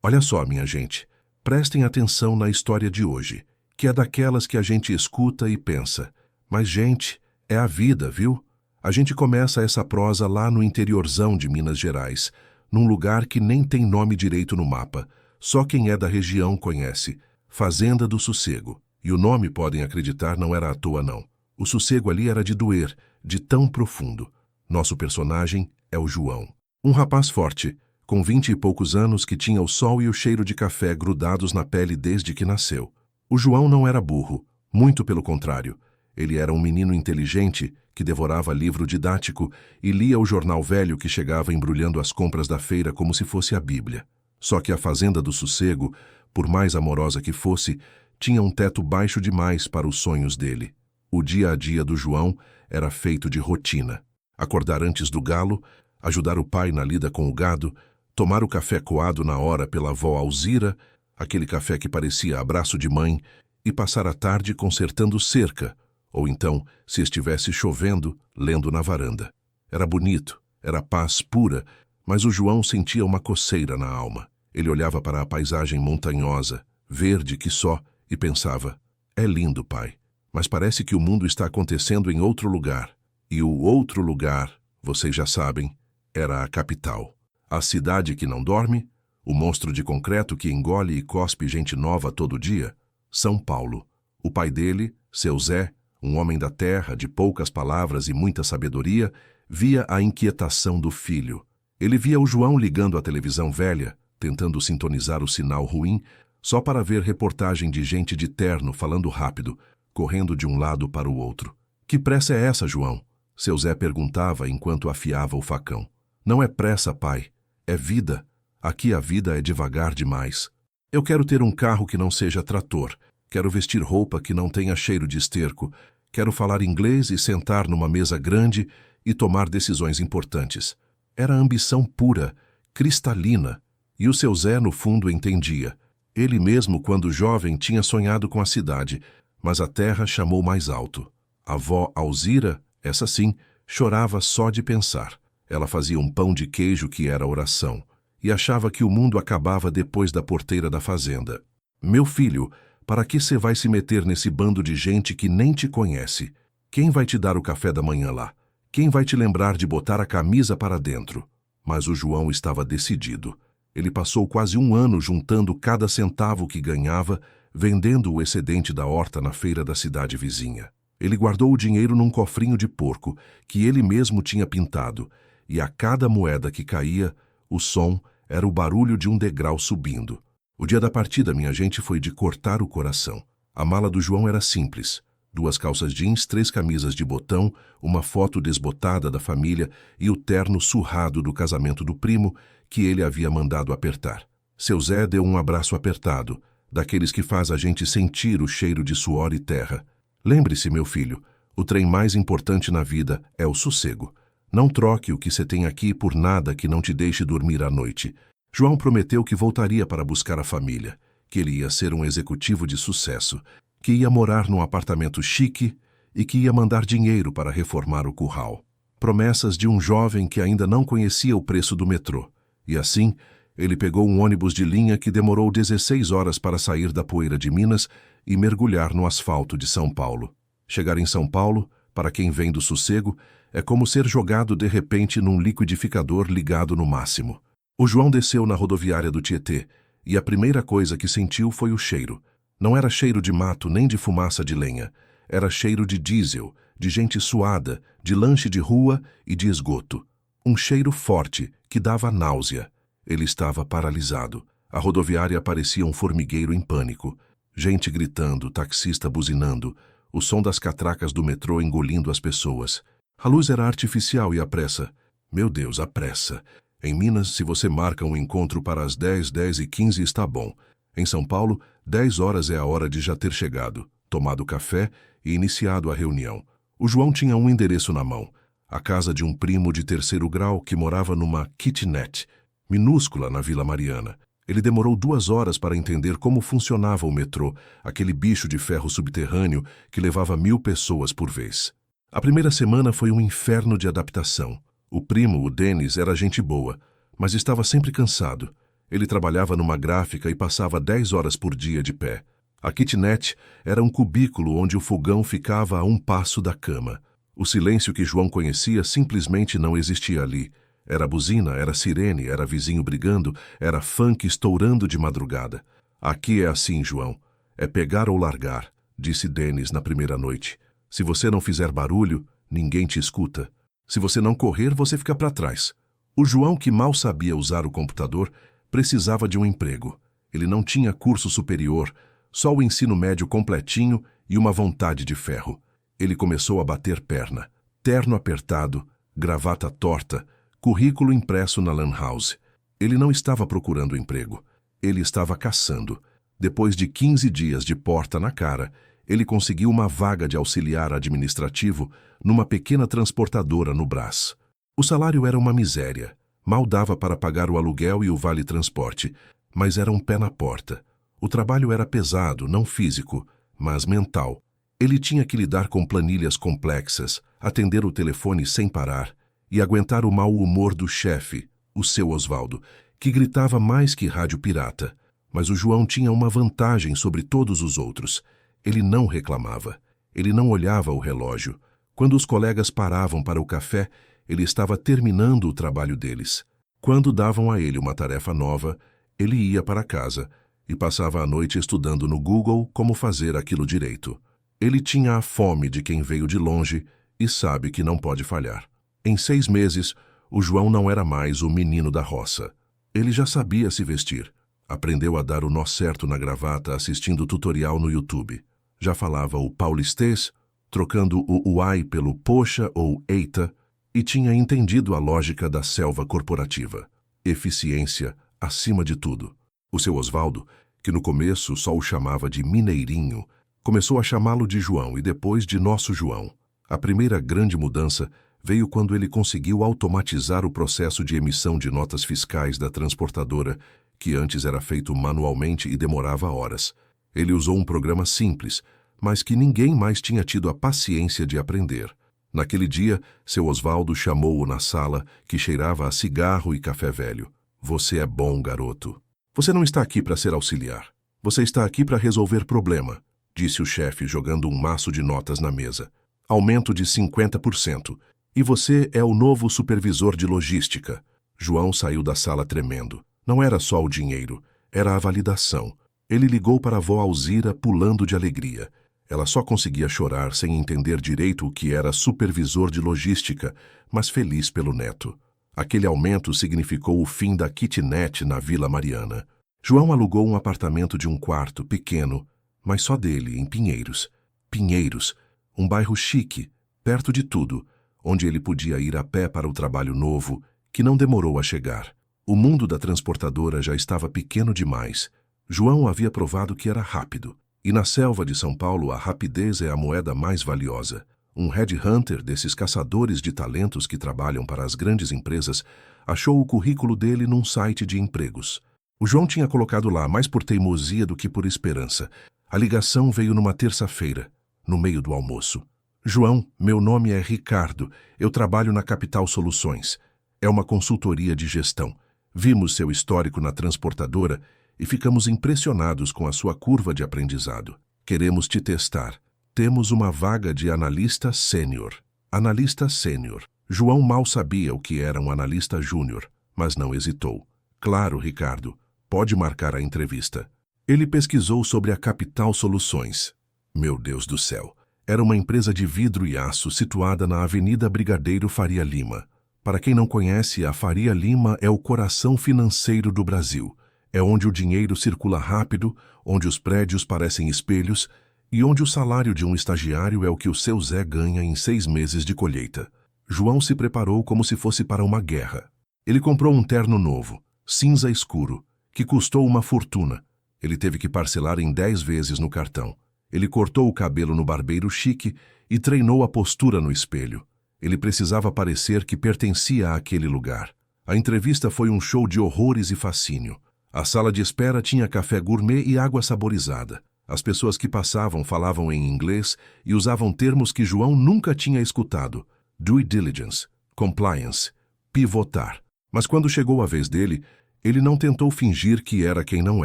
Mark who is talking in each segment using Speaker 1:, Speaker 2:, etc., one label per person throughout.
Speaker 1: Olha só, minha gente, prestem atenção na história de hoje, que é daquelas que a gente escuta e pensa. Mas, gente, é a vida, viu? A gente começa essa prosa lá no interiorzão de Minas Gerais, num lugar que nem tem nome direito no mapa. Só quem é da região conhece. Fazenda do Sossego. E o nome, podem acreditar, não era à toa, não. O sossego ali era de doer, de tão profundo. Nosso personagem é o João. Um rapaz forte, com 20 e poucos anos, que tinha o sol e o cheiro de café grudados na pele desde que nasceu. O João não era burro, muito pelo contrário. Ele era um menino inteligente que devorava livro didático e lia o jornal velho que chegava embrulhando as compras da feira como se fosse a Bíblia. Só que a Fazenda do Sossego, por mais amorosa que fosse, tinha um teto baixo demais para os sonhos dele. O dia a dia do João era feito de rotina. Acordar antes do galo, ajudar o pai na lida com o gado, tomar o café coado na hora pela avó Alzira, aquele café que parecia abraço de mãe, e passar a tarde consertando cerca, ou então, se estivesse chovendo, lendo na varanda. Era bonito, era paz pura, mas o João sentia uma coceira na alma. Ele olhava para a paisagem montanhosa, verde que só, e pensava: é lindo, pai, mas parece que o mundo está acontecendo em outro lugar. E o outro lugar, vocês já sabem, era a capital. A cidade que não dorme, o monstro de concreto que engole e cospe gente nova todo dia. São Paulo. O pai dele, seu Zé, um homem da terra, de poucas palavras e muita sabedoria, via a inquietação do filho. Ele via o João ligando a televisão velha, tentando sintonizar o sinal ruim, só para ver reportagem de gente de terno falando rápido, correndo de um lado para o outro. Que pressa é essa, João? Seu Zé perguntava enquanto afiava o facão. Não é pressa, pai. É vida. Aqui a vida é devagar demais. Eu quero ter um carro que não seja trator. Quero vestir roupa que não tenha cheiro de esterco. Quero falar inglês e sentar numa mesa grande e tomar decisões importantes. Era ambição pura, cristalina. E o seu Zé, no fundo, entendia. Ele mesmo, quando jovem, tinha sonhado com a cidade, mas a terra chamou mais alto. A avó Alzira, essa sim, chorava só de pensar. Ela fazia um pão de queijo que era oração, e achava que o mundo acabava depois da porteira da fazenda. Meu filho, para que você vai se meter nesse bando de gente que nem te conhece? Quem vai te dar o café da manhã lá? Quem vai te lembrar de botar a camisa para dentro? Mas o João estava decidido. Ele passou quase um ano juntando cada centavo que ganhava, vendendo o excedente da horta na feira da cidade vizinha. Ele guardou o dinheiro num cofrinho de porco, que ele mesmo tinha pintado, e a cada moeda que caía, o som era o barulho de um degrau subindo. O dia da partida, minha gente, foi de cortar o coração. A mala do João era simples: 2 calças jeans, 3 camisas de botão, uma foto desbotada da família e o terno surrado do casamento do primo que ele havia mandado apertar. Seu Zé deu um abraço apertado, daqueles que faz a gente sentir o cheiro de suor e terra. Lembre-se, meu filho, o trem mais importante na vida é o sossego. Não troque o que você tem aqui por nada que não te deixe dormir à noite. João prometeu que voltaria para buscar a família, que ele ia ser um executivo de sucesso, que ia morar num apartamento chique e que ia mandar dinheiro para reformar o curral. Promessas de um jovem que ainda não conhecia o preço do metrô. E assim, ele pegou um ônibus de linha que demorou 16 horas para sair da poeira de Minas e mergulhar no asfalto de São Paulo. Chegar em São Paulo, para quem vem do sossego, é como ser jogado de repente num liquidificador ligado no máximo. O João desceu na rodoviária do Tietê e a primeira coisa que sentiu foi o cheiro. Não era cheiro de mato nem de fumaça de lenha. Era cheiro de diesel, de gente suada, de lanche de rua e de esgoto. Um cheiro forte que dava náusea. Ele estava paralisado. A rodoviária parecia um formigueiro em pânico. Gente gritando, taxista buzinando, o som das catracas do metrô engolindo as pessoas. A luz era artificial e a pressa. Meu Deus, a pressa. Em Minas, se você marca um encontro para as 10, 10h15 está bom. Em São Paulo, 10 horas é a hora de já ter chegado, tomado café e iniciado a reunião. O João tinha um endereço na mão. A casa de um primo de 3º grau que morava numa kitnet, minúscula na Vila Mariana. Ele demorou 2 horas para entender como funcionava o metrô, aquele bicho de ferro subterrâneo que levava 1000 pessoas por vez. A primeira semana foi um inferno de adaptação. O primo, o Denis, era gente boa, mas estava sempre cansado. Ele trabalhava numa gráfica e passava 10 horas por dia de pé. A kitnet era um cubículo onde o fogão ficava a um passo da cama. O silêncio que João conhecia simplesmente não existia ali. Era buzina, era sirene, era vizinho brigando, era funk estourando de madrugada. Aqui é assim, João. É pegar ou largar, disse Dennis na primeira noite. Se você não fizer barulho, ninguém te escuta. Se você não correr, você fica para trás. O João, que mal sabia usar o computador, precisava de um emprego. Ele não tinha curso superior, só o ensino médio completinho e uma vontade de ferro. Ele começou a bater perna. Terno apertado, gravata torta, currículo impresso na lan house. Ele não estava procurando emprego. Ele estava caçando. Depois de 15 dias de porta na cara, ele conseguiu uma vaga de auxiliar administrativo numa pequena transportadora no Brás. O salário era uma miséria. Mal dava para pagar o aluguel e o vale-transporte, mas era um pé na porta. O trabalho era pesado, não físico, mas mental. Ele tinha que lidar com planilhas complexas, atender o telefone sem parar e aguentar o mau humor do chefe, o seu Osvaldo, que gritava mais que rádio pirata. Mas o João tinha uma vantagem sobre todos os outros. Ele não reclamava. Ele não olhava o relógio. Quando os colegas paravam para o café, ele estava terminando o trabalho deles. Quando davam a ele uma tarefa nova, ele ia para casa e passava a noite estudando no Google como fazer aquilo direito. Ele tinha a fome de quem veio de longe e sabe que não pode falhar. Em 6 meses, o João não era mais o menino da roça. Ele já sabia se vestir. Aprendeu a dar o nó certo na gravata assistindo tutorial no YouTube. Já falava o paulistês, trocando o uai pelo poxa ou eita, e tinha entendido a lógica da selva corporativa. Eficiência acima de tudo. O seu Osvaldo, que no começo só o chamava de Mineirinho, começou a chamá-lo de João e depois de Nosso João. A primeira grande mudança veio quando ele conseguiu automatizar o processo de emissão de notas fiscais da transportadora, que antes era feito manualmente e demorava horas. Ele usou um programa simples, mas que ninguém mais tinha tido a paciência de aprender. Naquele dia, seu Osvaldo chamou-o na sala, que cheirava a cigarro e café velho. Você é bom, garoto. Você não está aqui para ser auxiliar. Você está aqui para resolver problema, disse o chefe, jogando um maço de notas na mesa. Aumento de 50%. E você é o novo supervisor de logística. João saiu da sala tremendo. Não era só o dinheiro, era a validação. Ele ligou para a avó Alzira pulando de alegria. Ela só conseguia chorar sem entender direito o que era supervisor de logística, mas feliz pelo neto. Aquele aumento significou o fim da kitnet na Vila Mariana. João alugou um apartamento de um quarto, pequeno, mas só dele, em Pinheiros. Pinheiros, um bairro chique, perto de tudo, onde ele podia ir a pé para o trabalho novo, que não demorou a chegar. O mundo da transportadora já estava pequeno demais. João havia provado que era rápido. E na selva de São Paulo, a rapidez é a moeda mais valiosa. Um headhunter, desses caçadores de talentos que trabalham para as grandes empresas, achou o currículo dele num site de empregos. O João tinha colocado lá mais por teimosia do que por esperança. A ligação veio numa terça-feira, no meio do almoço. João, meu nome é Ricardo. Eu trabalho na Capital Soluções. É uma consultoria de gestão. Vimos seu histórico na transportadora e ficamos impressionados com a sua curva de aprendizado. Queremos te testar. Temos uma vaga de analista sênior. Analista sênior. João mal sabia o que era um analista júnior, mas não hesitou. Claro, Ricardo, pode marcar a entrevista. Ele pesquisou sobre a Capital Soluções. Meu Deus do céu! Era uma empresa de vidro e aço situada na Avenida Brigadeiro Faria Lima. Para quem não conhece, a Faria Lima é o coração financeiro do Brasil. É onde o dinheiro circula rápido, onde os prédios parecem espelhos e onde o salário de um estagiário é o que o seu Zé ganha em 6 meses de colheita. João se preparou como se fosse para uma guerra. Ele comprou um terno novo, cinza escuro, que custou uma fortuna. Ele teve que parcelar em 10 vezes no cartão. Ele cortou o cabelo no barbeiro chique e treinou a postura no espelho. Ele precisava parecer que pertencia àquele lugar. A entrevista foi um show de horrores e fascínio. A sala de espera tinha café gourmet e água saborizada. As pessoas que passavam falavam em inglês e usavam termos que João nunca tinha escutado. Due diligence, compliance, pivotar. Mas quando chegou a vez dele, Ele não tentou fingir que era quem não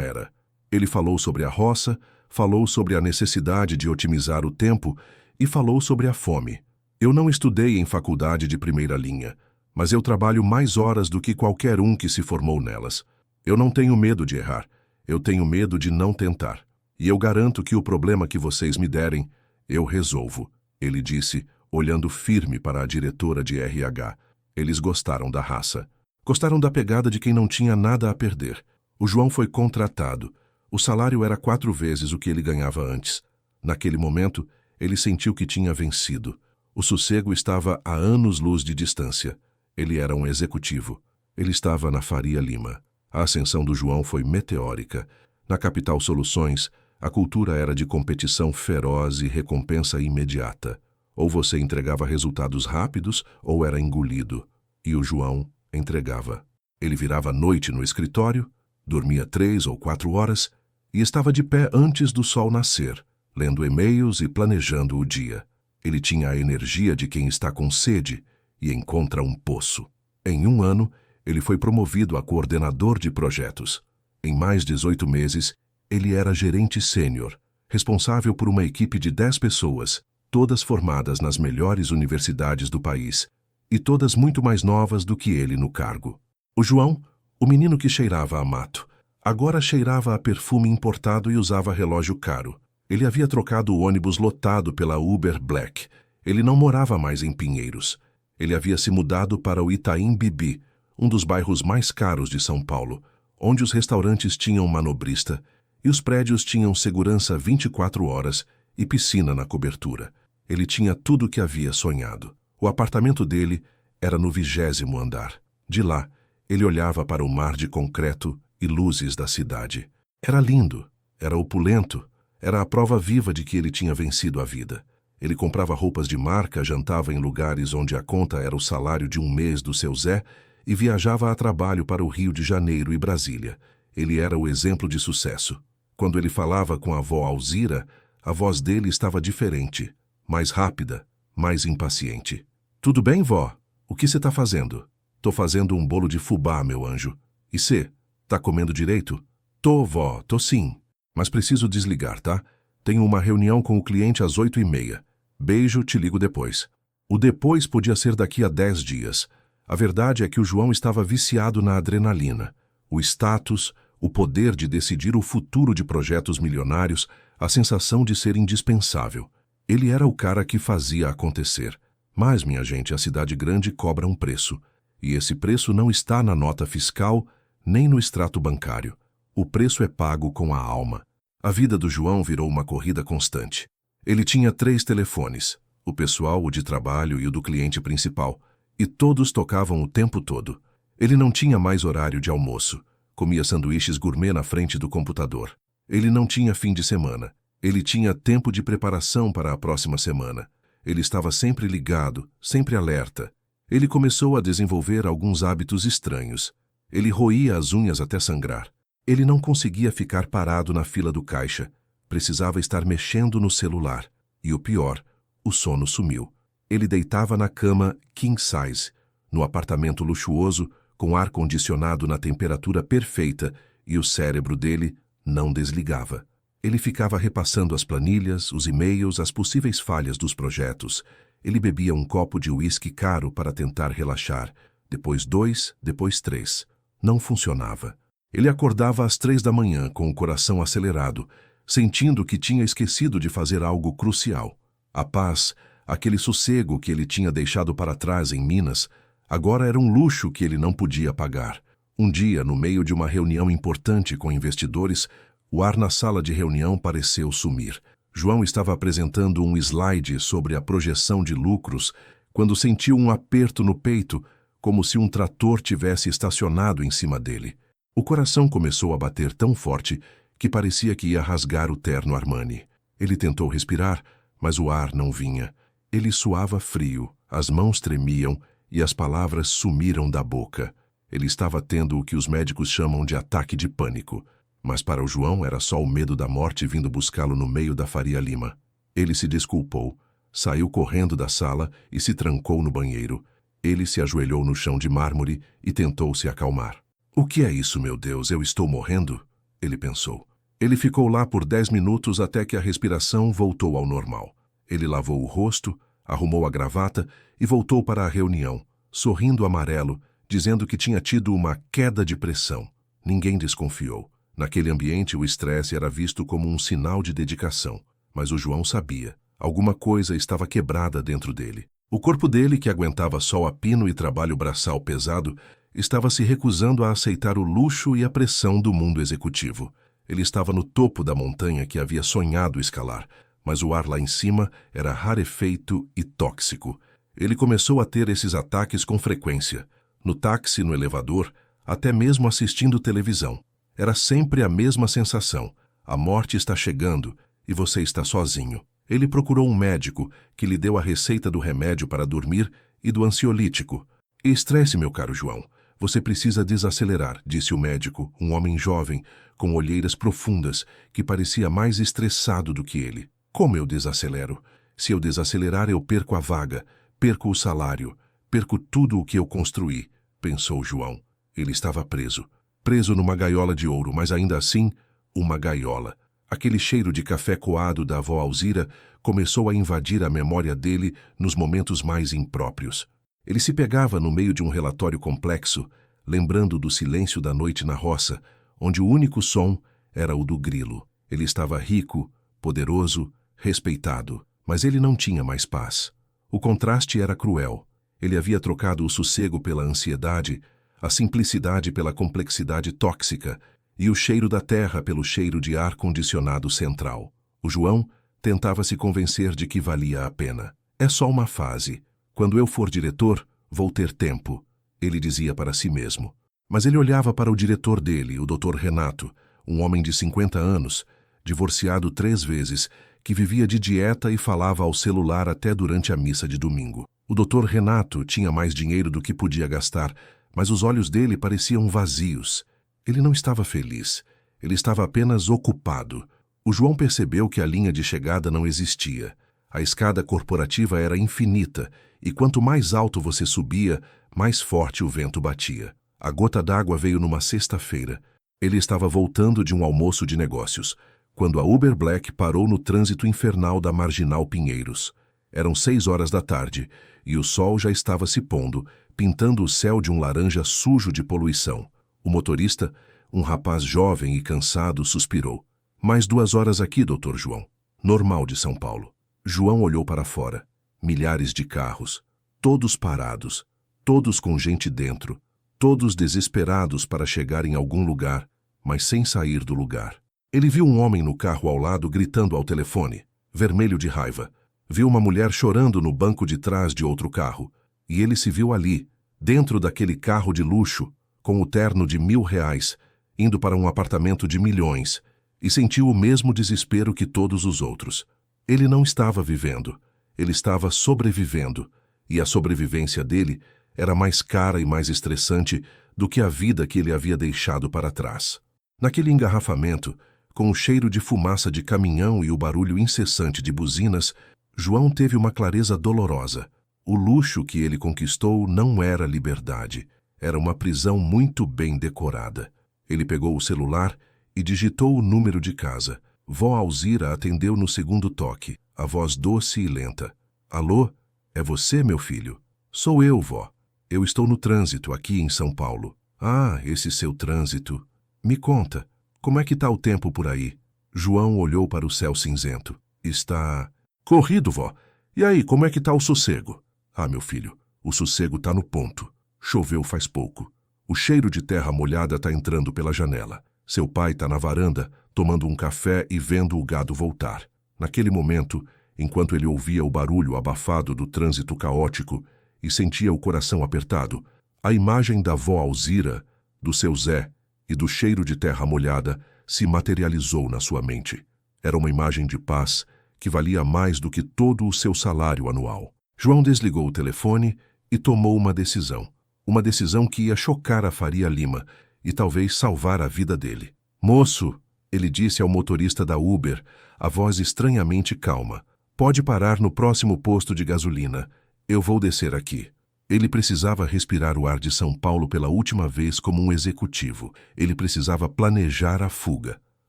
Speaker 1: era. Ele falou sobre a roça, falou sobre a necessidade de otimizar o tempo e falou sobre a fome. Eu não estudei em faculdade de primeira linha, mas eu trabalho mais horas do que qualquer um que se formou nelas. Eu não tenho medo de errar, eu tenho medo de não tentar. E eu garanto que o problema que vocês me derem, eu resolvo, ele disse, olhando firme para a diretora de RH. Eles gostaram da raça. Gostaram da pegada de quem não tinha nada a perder. O João foi contratado. O salário era 4 vezes o que ele ganhava antes. Naquele momento, ele sentiu que tinha vencido. O sossego estava a anos-luz de distância. Ele era um executivo. Ele estava na Faria Lima. A ascensão do João foi meteórica. Na Capital Soluções, a cultura era de competição feroz e recompensa imediata. Ou você entregava resultados rápidos, ou era engolido. E o João entregava. Ele virava à noite no escritório, dormia 3 ou 4 horas e estava de pé antes do sol nascer, lendo e-mails e planejando o dia. Ele tinha a energia de quem está com sede e encontra um poço. Em 1 ano, ele foi promovido a coordenador de projetos. Em mais 18 meses, ele era gerente sênior, responsável por uma equipe de 10 pessoas, todas formadas nas melhores universidades do país, e todas muito mais novas do que ele no cargo. O João, o menino que cheirava a mato, agora cheirava a perfume importado e usava relógio caro. Ele havia trocado o ônibus lotado pela Uber Black. Ele não morava mais em Pinheiros. Ele havia se mudado para o Itaim Bibi, um dos bairros mais caros de São Paulo, onde os restaurantes tinham manobrista e os prédios tinham segurança 24 horas e piscina na cobertura. Ele tinha tudo o que havia sonhado. O apartamento dele era no 20º andar. De lá, ele olhava para o mar de concreto e luzes da cidade. Era lindo, era opulento, era a prova viva de que ele tinha vencido a vida. Ele comprava roupas de marca, jantava em lugares onde a conta era o salário de 1 mês do seu Zé e viajava a trabalho para o Rio de Janeiro e Brasília. Ele era o exemplo de sucesso. Quando ele falava com a avó Alzira, a voz dele estava diferente, mais rápida, mais impaciente. "Tudo bem, vó? O que você está fazendo?" "Tô fazendo um bolo de fubá, meu anjo." "E cê? Tá comendo direito?" "Tô, vó, tô sim. Mas preciso desligar, tá? Tenho uma reunião com o cliente às 8h30. Beijo, te ligo depois." O depois podia ser daqui a 10 dias. A verdade é que o João estava viciado na adrenalina. O status, o poder de decidir o futuro de projetos milionários, a sensação de ser indispensável. Ele era o cara que fazia acontecer. Mas, minha gente, a cidade grande cobra um preço. E esse preço não está na nota fiscal, nem no extrato bancário. O preço é pago com a alma. A vida do João virou uma corrida constante. Ele tinha 3 telefones, o pessoal, o de trabalho e o do cliente principal, e todos tocavam o tempo todo. Ele não tinha mais horário de almoço. Comia sanduíches gourmet na frente do computador. Ele não tinha fim de semana. Ele tinha tempo de preparação para a próxima semana. Ele estava sempre ligado, sempre alerta. Ele começou a desenvolver alguns hábitos estranhos. Ele roía as unhas até sangrar. Ele não conseguia ficar parado na fila do caixa. Precisava estar mexendo no celular. E o pior, o sono sumiu. Ele deitava na cama king size, no apartamento luxuoso, com ar-condicionado na temperatura perfeita, e o cérebro dele não desligava. Ele ficava repassando as planilhas, os e-mails, as possíveis falhas dos projetos. Ele bebia um copo de uísque caro para tentar relaxar. Depois 2, depois 3. Não funcionava. Ele acordava às 3 da manhã com o coração acelerado, sentindo que tinha esquecido de fazer algo crucial. A paz, aquele sossego que ele tinha deixado para trás em Minas, agora era um luxo que ele não podia pagar. Um dia, no meio de uma reunião importante com investidores, o ar na sala de reunião pareceu sumir. João estava apresentando um slide sobre a projeção de lucros quando sentiu um aperto no peito, como se um trator tivesse estacionado em cima dele. O coração começou a bater tão forte que parecia que ia rasgar o terno Armani. Ele tentou respirar, mas o ar não vinha. Ele suava frio, as mãos tremiam e as palavras sumiram da boca. Ele estava tendo o que os médicos chamam de ataque de pânico. Mas para o João era só o medo da morte vindo buscá-lo no meio da Faria Lima. Ele se desculpou, saiu correndo da sala e se trancou no banheiro. Ele se ajoelhou no chão de mármore e tentou se acalmar. O que é isso, meu Deus? Eu estou morrendo? Ele pensou. Ele ficou lá por 10 minutos até que a respiração voltou ao normal. Ele lavou o rosto, arrumou a gravata e voltou para a reunião, sorrindo amarelo, dizendo que tinha tido uma queda de pressão. Ninguém desconfiou. Naquele ambiente, o estresse era visto como um sinal de dedicação. Mas o João sabia. Alguma coisa estava quebrada dentro dele. O corpo dele, que aguentava sol a pino e trabalho braçal pesado, estava se recusando a aceitar o luxo e a pressão do mundo executivo. Ele estava no topo da montanha que havia sonhado escalar, mas o ar lá em cima era rarefeito e tóxico. Ele começou a ter esses ataques com frequência. No táxi, no elevador, até mesmo assistindo televisão. Era sempre a mesma sensação. A morte está chegando e você está sozinho. Ele procurou um médico, que lhe deu a receita do remédio para dormir e do ansiolítico. Estresse, meu caro João. Você precisa desacelerar, disse o médico, um homem jovem, com olheiras profundas, que parecia mais estressado do que ele. Como eu desacelero? Se eu desacelerar, eu perco a vaga, perco o salário, perco tudo o que eu construí, pensou João. Ele estava preso. Preso numa gaiola de ouro, mas ainda assim, uma gaiola. Aquele cheiro de café coado da avó Alzira começou a invadir a memória dele nos momentos mais impróprios. Ele se pegava no meio de um relatório complexo, lembrando do silêncio da noite na roça, onde o único som era o do grilo. Ele estava rico, poderoso, respeitado, mas ele não tinha mais paz. O contraste era cruel. Ele havia trocado o sossego pela ansiedade, a simplicidade pela complexidade tóxica e o cheiro da terra pelo cheiro de ar-condicionado central. O João tentava se convencer de que valia a pena. É só uma fase. Quando eu for diretor, vou ter tempo, ele dizia para si mesmo. Mas ele olhava para o diretor dele, o Dr. Renato, um homem de 50 anos, divorciado 3 vezes, que vivia de dieta e falava ao celular até durante a missa de domingo. O Dr. Renato tinha mais dinheiro do que podia gastar, mas os olhos dele pareciam vazios. Ele não estava feliz. Ele estava apenas ocupado. O João percebeu que a linha de chegada não existia. A escada corporativa era infinita, e quanto mais alto você subia, mais forte o vento batia. A gota d'água veio numa sexta-feira. Ele estava voltando de um almoço de negócios, quando a Uber Black parou no trânsito infernal da Marginal Pinheiros. Eram 6 horas da tarde, e o sol já estava se pondo, pintando o céu de um laranja sujo de poluição. O motorista, um rapaz jovem e cansado, suspirou. Mais 2 horas aqui, Dr. João. Normal de São Paulo. João olhou para fora. Milhares de carros, todos parados, todos com gente dentro, todos desesperados para chegar em algum lugar, mas sem sair do lugar. Ele viu um homem no carro ao lado gritando ao telefone, vermelho de raiva. Viu uma mulher chorando no banco de trás de outro carro. E ele se viu ali, dentro daquele carro de luxo, com o terno de R$1.000, indo para um apartamento de milhões, e sentiu o mesmo desespero que todos os outros. Ele não estava vivendo, ele estava sobrevivendo, e a sobrevivência dele era mais cara e mais estressante do que a vida que ele havia deixado para trás. Naquele engarrafamento, com o cheiro de fumaça de caminhão e o barulho incessante de buzinas, João teve uma clareza dolorosa. O luxo que ele conquistou não era liberdade, era uma prisão muito bem decorada. Ele pegou o celular e digitou o número de casa. Vó Alzira atendeu no segundo toque, a voz doce e lenta. Alô? É você, meu filho? Sou eu, vó. Eu estou no trânsito, aqui em São Paulo. Ah, esse seu trânsito. Me conta, como é que está o tempo por aí? João olhou para o céu cinzento. Está... corrido, vó. E aí, como é que está o sossego? Ah, meu filho, o sossego está no ponto. Choveu faz pouco. O cheiro de terra molhada está entrando pela janela. Seu pai está na varanda, tomando um café e vendo o gado voltar. Naquele momento, enquanto ele ouvia o barulho abafado do trânsito caótico e sentia o coração apertado, a imagem da vó Alzira, do seu Zé e do cheiro de terra molhada se materializou na sua mente. Era uma imagem de paz que valia mais do que todo o seu salário anual. João desligou o telefone e tomou uma decisão. Uma decisão que ia chocar a Faria Lima e talvez salvar a vida dele. Moço, ele disse ao motorista da Uber, a voz estranhamente calma. Pode parar no próximo posto de gasolina. Eu vou descer aqui. Ele precisava respirar o ar de São Paulo pela última vez como um executivo. Ele precisava planejar a fuga.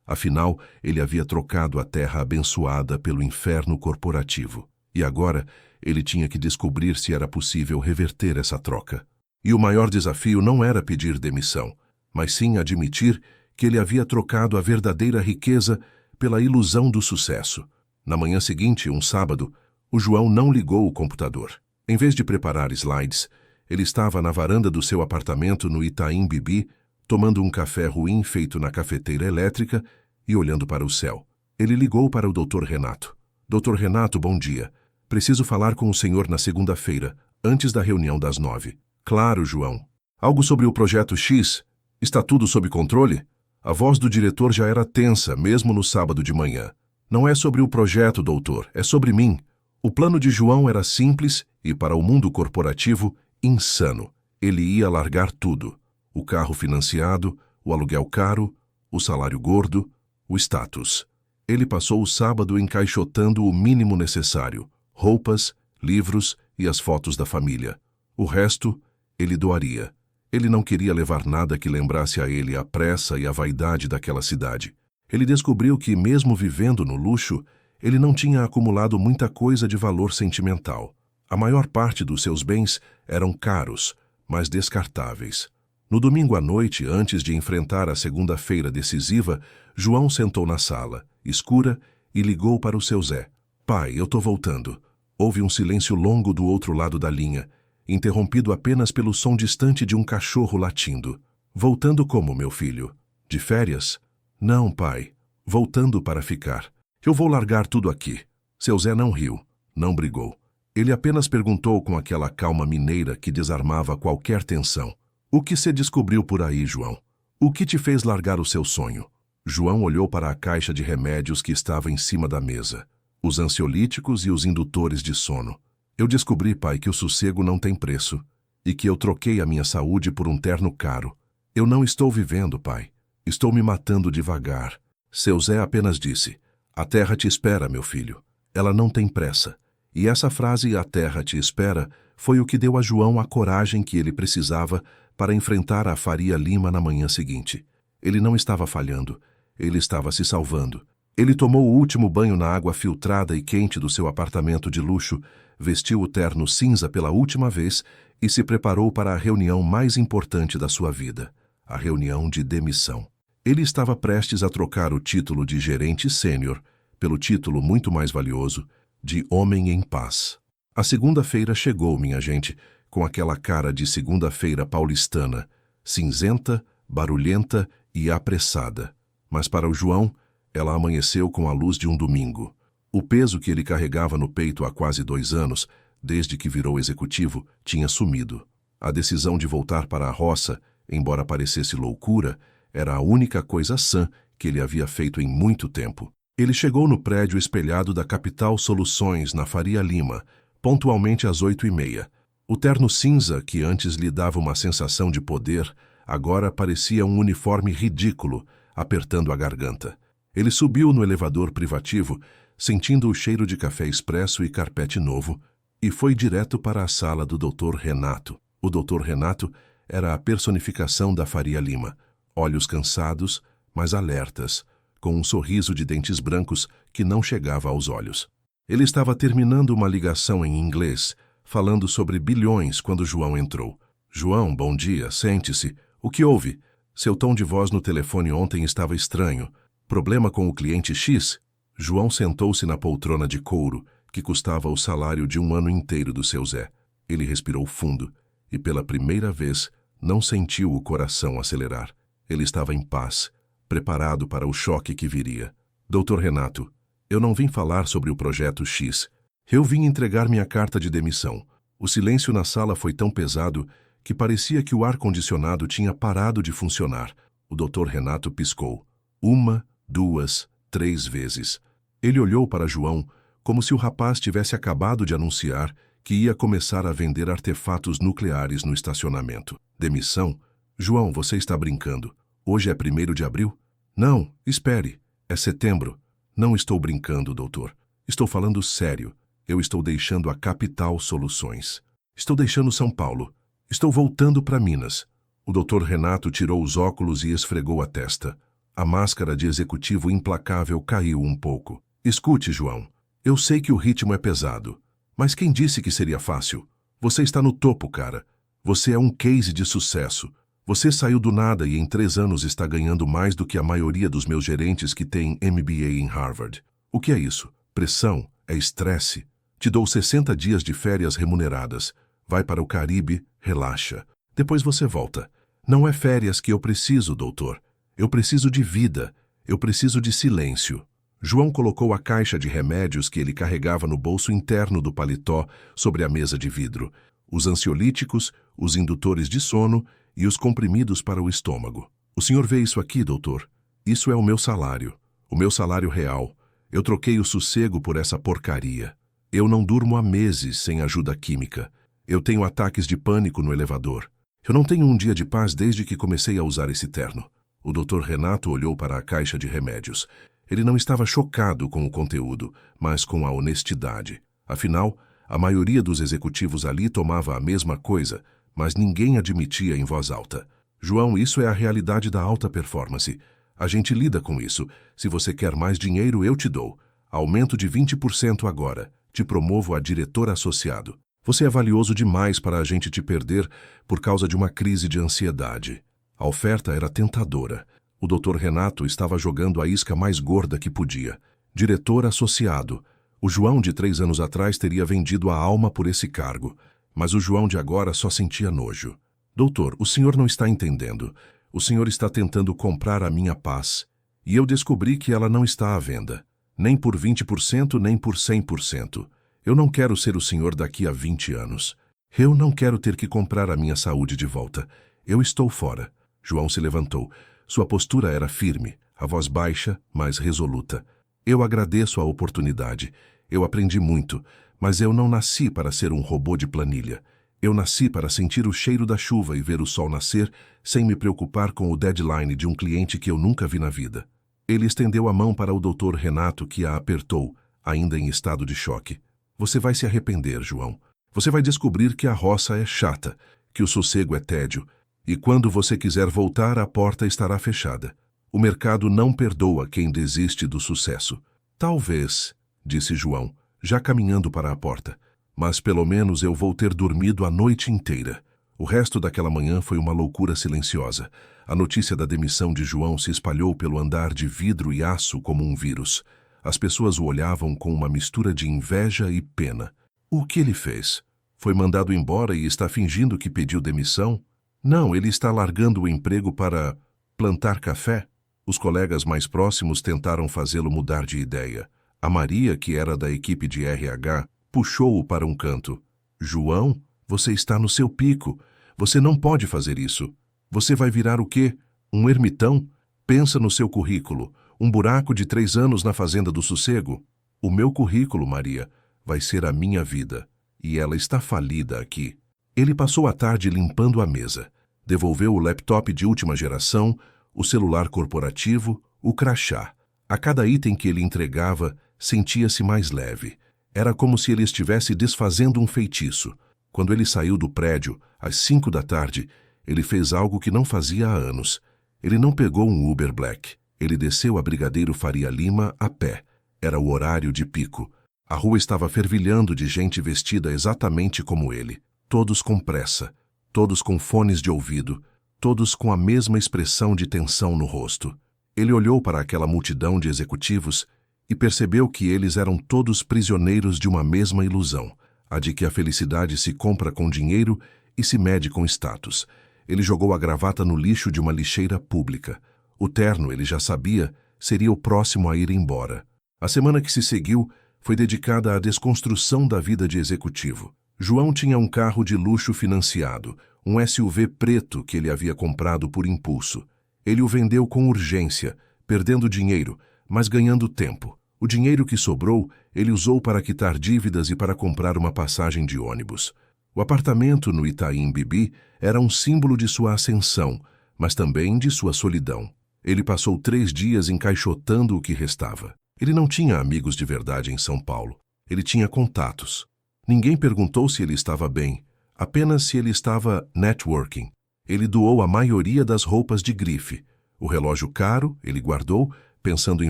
Speaker 1: Afinal, ele havia trocado a terra abençoada pelo inferno corporativo. E agora, ele tinha que descobrir se era possível reverter essa troca. E o maior desafio não era pedir demissão, mas sim admitir que ele havia trocado a verdadeira riqueza pela ilusão do sucesso. Na manhã seguinte, um sábado, o João não ligou o computador. Em vez de preparar slides, ele estava na varanda do seu apartamento no Itaim Bibi, tomando um café ruim feito na cafeteira elétrica e olhando para o céu. Ele ligou para o Dr. Renato. Dr. Renato, bom dia. Preciso falar com o senhor na segunda-feira, antes da reunião das 9. Claro, João. Algo sobre o projeto X? Está tudo sob controle? A voz do diretor já era tensa, mesmo no sábado de manhã. Não é sobre o projeto, doutor, é sobre mim. O plano de João era simples e, para o mundo corporativo, insano. Ele ia largar tudo. O carro financiado, o aluguel caro, o salário gordo, o status. Ele passou o sábado encaixotando o mínimo necessário: roupas, livros e as fotos da família. O resto, ele doaria. Ele não queria levar nada que lembrasse a ele a pressa e a vaidade daquela cidade. Ele descobriu que, mesmo vivendo no luxo, ele não tinha acumulado muita coisa de valor sentimental. A maior parte dos seus bens eram caros, mas descartáveis. No domingo à noite, antes de enfrentar a segunda-feira decisiva, João sentou na sala, escura, e ligou para o seu Zé. Pai, eu tô voltando. Houve um silêncio longo do outro lado da linha, interrompido apenas pelo som distante de um cachorro latindo. Voltando como, meu filho? De férias? Não, pai. Voltando para ficar. Eu vou largar tudo aqui. Seu Zé não riu, não brigou. Ele apenas perguntou com aquela calma mineira que desarmava qualquer tensão. O que você descobriu por aí, João? O que te fez largar o seu sonho? João olhou para a caixa de remédios que estava em cima da mesa. Os ansiolíticos e os indutores de sono. Eu descobri, pai, que o sossego não tem preço e que eu troquei a minha saúde por um terno caro. Eu não estou vivendo, pai. Estou me matando devagar. Seu Zé apenas disse: a terra te espera, meu filho. Ela não tem pressa. E essa frase, a terra te espera, foi o que deu a João a coragem que ele precisava para enfrentar a Faria Lima na manhã seguinte. Ele não estava falhando. Ele estava se salvando. Ele tomou o último banho na água filtrada e quente do seu apartamento de luxo, vestiu o terno cinza pela última vez e se preparou para a reunião mais importante da sua vida, a reunião de demissão. Ele estava prestes a trocar o título de gerente sênior pelo título muito mais valioso de homem em paz. A segunda-feira chegou, minha gente, com aquela cara de segunda-feira paulistana, cinzenta, barulhenta e apressada. Mas para o João, ela amanheceu com a luz de um domingo. O peso que ele carregava no peito há quase 2 anos, desde que virou executivo, tinha sumido. A decisão de voltar para a roça, embora parecesse loucura, era a única coisa sã que ele havia feito em muito tempo. Ele chegou no prédio espelhado da Capital Soluções, na Faria Lima, pontualmente às 8h30. O terno cinza, que antes lhe dava uma sensação de poder, agora parecia um uniforme ridículo, apertando a garganta. Ele subiu no elevador privativo, sentindo o cheiro de café expresso e carpete novo, e foi direto para a sala do Dr. Renato. O Dr. Renato era a personificação da Faria Lima. Olhos cansados, mas alertas, com um sorriso de dentes brancos que não chegava aos olhos. Ele estava terminando uma ligação em inglês, falando sobre bilhões quando João entrou. João, bom dia, sente-se. O que houve? Seu tom de voz no telefone ontem estava estranho. Problema com o cliente X? João sentou-se na poltrona de couro, que custava o salário de um ano inteiro do seu Zé. Ele respirou fundo e, pela primeira vez, não sentiu o coração acelerar. Ele estava em paz, preparado para o choque que viria. Dr. Renato, eu não vim falar sobre o projeto X. Eu vim entregar minha carta de demissão. O silêncio na sala foi tão pesado que parecia que o ar-condicionado tinha parado de funcionar. O Dr. Renato piscou. 1, 2, 3 vezes. Ele olhou para João como se o rapaz tivesse acabado de anunciar que ia começar a vender artefatos nucleares no estacionamento. Demissão? João, você está brincando. Hoje é 1º de abril? Não, espere. É setembro. Não estou brincando, doutor. Estou falando sério. Eu estou deixando a Capital Soluções. Estou deixando São Paulo. Estou voltando para Minas. O Dr. Renato tirou os óculos e esfregou a testa. A máscara de executivo implacável caiu um pouco. Escute, João. Eu sei que o ritmo é pesado. Mas quem disse que seria fácil? Você está no topo, cara. Você é um case de sucesso. Você saiu do nada e em 3 anos está ganhando mais do que a maioria dos meus gerentes que têm MBA em Harvard. O que é isso? Pressão? É estresse? Te dou 60 dias de férias remuneradas. Vai para o Caribe, relaxa. Depois você volta. Não é férias que eu preciso, doutor. Eu preciso de vida. Eu preciso de silêncio. João colocou a caixa de remédios que ele carregava no bolso interno do paletó sobre a mesa de vidro. Os ansiolíticos, os indutores de sono e os comprimidos para o estômago. O senhor vê isso aqui, doutor? Isso é o meu salário real. Eu troquei o sossego por essa porcaria. Eu não durmo há meses sem ajuda química. Eu tenho ataques de pânico no elevador. Eu não tenho um dia de paz desde que comecei a usar esse terno. O Dr. Renato olhou para a caixa de remédios. Ele não estava chocado com o conteúdo, mas com a honestidade. Afinal, a maioria dos executivos ali tomava a mesma coisa, mas ninguém admitia em voz alta. João, isso é a realidade da alta performance. A gente lida com isso. Se você quer mais dinheiro, eu te dou. Aumento de 20% agora. Te promovo a diretor associado. Você é valioso demais para a gente te perder por causa de uma crise de ansiedade. A oferta era tentadora. O Dr. Renato estava jogando a isca mais gorda que podia. Diretor associado. O João de 3 anos atrás teria vendido a alma por esse cargo, mas o João de agora só sentia nojo. Doutor, o senhor não está entendendo. O senhor está tentando comprar a minha paz. E eu descobri que ela não está à venda. Nem por 20%, nem por 100%. Eu não quero ser o senhor daqui a 20 anos. Eu não quero ter que comprar a minha saúde de volta. Eu estou fora. João se levantou. Sua postura era firme, a voz baixa, mas resoluta. Eu agradeço a oportunidade. Eu aprendi muito, mas eu não nasci para ser um robô de planilha. Eu nasci para sentir o cheiro da chuva e ver o sol nascer sem me preocupar com o deadline de um cliente que eu nunca vi na vida. Ele estendeu a mão para o Dr. Renato, que a apertou, ainda em estado de choque. Você vai se arrepender, João. Você vai descobrir que a roça é chata, que o sossego é tédio, e quando você quiser voltar, a porta estará fechada. O mercado não perdoa quem desiste do sucesso. Talvez, disse João, já caminhando para a porta, mas pelo menos eu vou ter dormido a noite inteira. O resto daquela manhã foi uma loucura silenciosa. A notícia da demissão de João se espalhou pelo andar de vidro e aço como um vírus. As pessoas o olhavam com uma mistura de inveja e pena. O que ele fez? Foi mandado embora e está fingindo que pediu demissão? Não, ele está largando o emprego para plantar café. Os colegas mais próximos tentaram fazê-lo mudar de ideia. A Maria, que era da equipe de RH, puxou-o para um canto. João, você está no seu pico. Você não pode fazer isso. Você vai virar o quê? Um ermitão? Pensa no seu currículo. Um buraco de 3 anos na Fazenda do Sossego? O meu currículo, Maria, vai ser a minha vida. E ela está falida aqui. Ele passou a tarde limpando a mesa. Devolveu o laptop de última geração, o celular corporativo, o crachá. A cada item que ele entregava, sentia-se mais leve. Era como se ele estivesse desfazendo um feitiço. Quando ele saiu do prédio, às 5 da tarde, ele fez algo que não fazia há anos. Ele não pegou um Uber Black. Ele desceu a Brigadeiro Faria Lima a pé. Era o horário de pico. A rua estava fervilhando de gente vestida exatamente como ele. Todos com pressa, todos com fones de ouvido, todos com a mesma expressão de tensão no rosto. Ele olhou para aquela multidão de executivos e percebeu que eles eram todos prisioneiros de uma mesma ilusão, a de que a felicidade se compra com dinheiro e se mede com status. Ele jogou a gravata no lixo de uma lixeira pública. O terno, ele já sabia, seria o próximo a ir embora. A semana que se seguiu foi dedicada à desconstrução da vida de executivo. João tinha um carro de luxo financiado, um SUV preto que ele havia comprado por impulso. Ele o vendeu com urgência, perdendo dinheiro, mas ganhando tempo. O dinheiro que sobrou, ele usou para quitar dívidas e para comprar uma passagem de ônibus. O apartamento no Itaim Bibi era um símbolo de sua ascensão, mas também de sua solidão. Ele passou 3 dias encaixotando o que restava. Ele não tinha amigos de verdade em São Paulo. Ele tinha contatos. Ninguém perguntou se ele estava bem. Apenas se ele estava networking. Ele doou a maioria das roupas de grife. O relógio caro ele guardou, pensando em